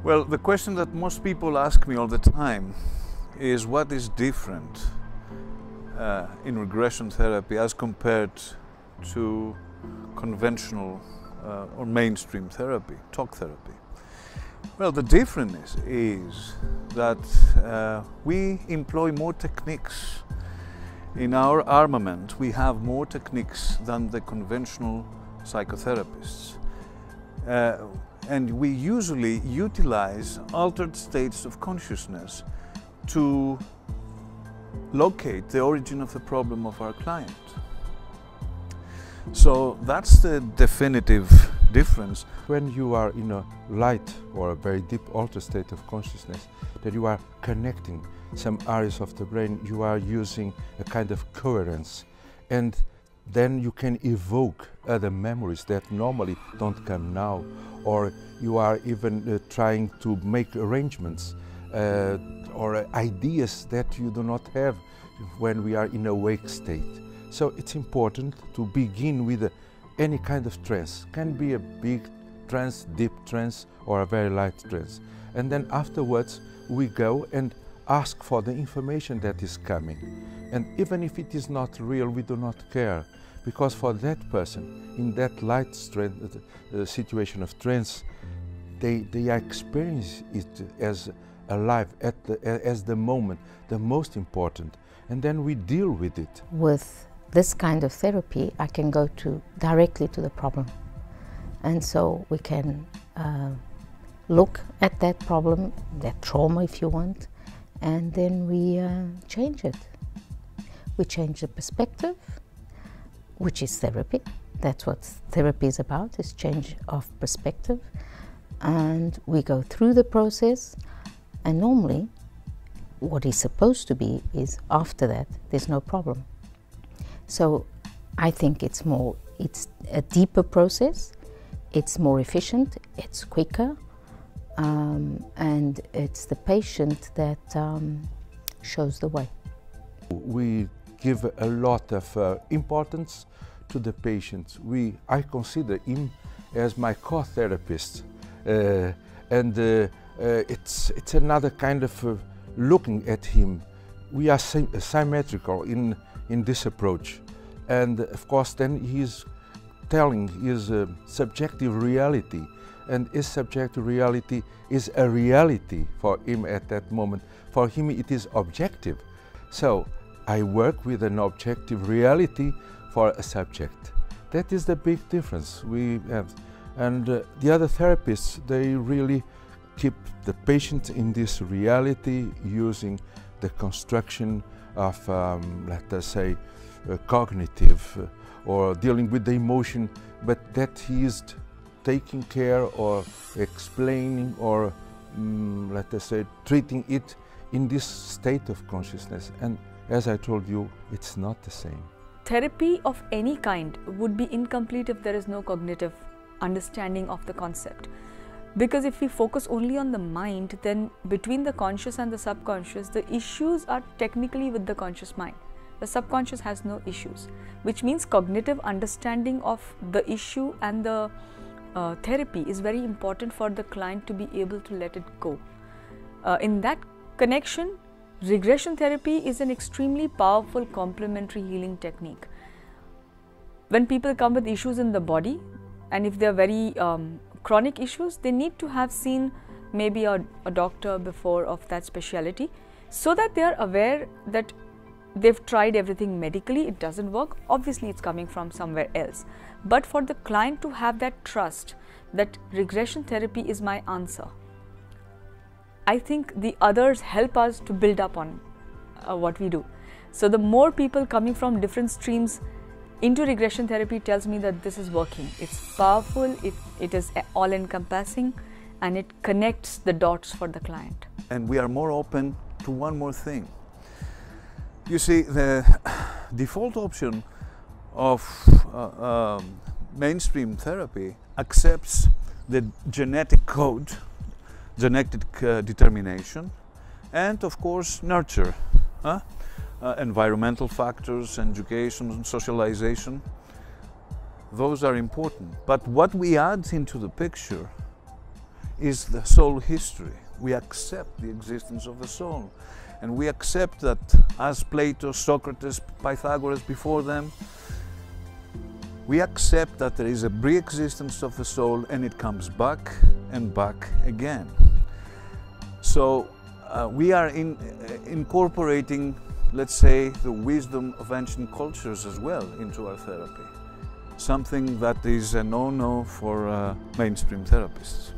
Well, the question that most people ask me all the time is what is different in regression therapy as compared to conventional or mainstream therapy, talk therapy. Well, the difference is that we employ more techniques. In our armament, we have more techniques than the conventional psychotherapists. And we usually utilize altered states of consciousness to locate the origin of the problem of our client. So that's the definitive difference. When you are in a light or a very deep altered state of consciousness, that you are connecting some areas of the brain, you are using a kind of coherence, and then you can evoke other memories that normally don't come now, or you are even trying to make arrangements or ideas that you do not have when we are in a wake state. So it's important to begin with any kind of trance. Can be a big trance, deep trance, or a very light trance. And then afterwards we go and ask for the information that is coming. And even if it is not real, we do not care, because for that person, in that light situation of trance, they experience it as alive, as the moment, the most important, and then we deal with it. With this kind of therapy, I can go directly to the problem, and so we can look at that problem, that trauma if you want, and then we change it. We change the perspective, which is therapy. That's what therapy is about, is change of perspective. And we go through the process, and normally what is supposed to be is after that there's no problem. So I think it's a deeper process, it's more efficient, it's quicker, and it's the patient that shows the way. We give a lot of importance to the patient. I consider him as my co-therapist, and it's another kind of looking at him. We are symmetrical in this approach, and of course then he's telling his subjective reality, and his subjective reality is a reality for him at that moment. For him it is objective. So I work with an objective reality for a subject. That is the big difference we have. And the other therapists, they really keep the patient in this reality using the construction of, let us say, cognitive or dealing with the emotion, but that he is taking care or explaining or, let us say, treating it in this state of consciousness. And as I told you, it's not the same. Therapy of any kind would be incomplete if there is no cognitive understanding of the concept. Because if we focus only on the mind, then between the conscious and the subconscious, the issues are technically with the conscious mind. The subconscious has no issues, which means cognitive understanding of the issue and the therapy is very important for the client to be able to let it go. In that connection, regression therapy is an extremely powerful complementary healing technique. When people come with issues in the body, and if they are very chronic issues, they need to have seen maybe a doctor before of that speciality, so that they are aware that they've tried everything medically, it doesn't work, obviously it's coming from somewhere else. But for the client to have that trust that regression therapy is my answer, I think the others help us to build up on what we do. So the more people coming from different streams into regression therapy tells me that this is working. It's powerful, it is all-encompassing, and it connects the dots for the client. And we are more open to one more thing. You see, the default option of mainstream therapy accepts the genetic code, genetic determination, and of course nurture, environmental factors, education, socialization. Those are important. But what we add into the picture is the soul history. We accept the existence of the soul. And we accept that as Plato, Socrates, Pythagoras before them, we accept that there is a pre-existence of the soul and it comes back and back again. So we are incorporating, let's say, the wisdom of ancient cultures as well into our therapy. Something that is a no-no for mainstream therapists.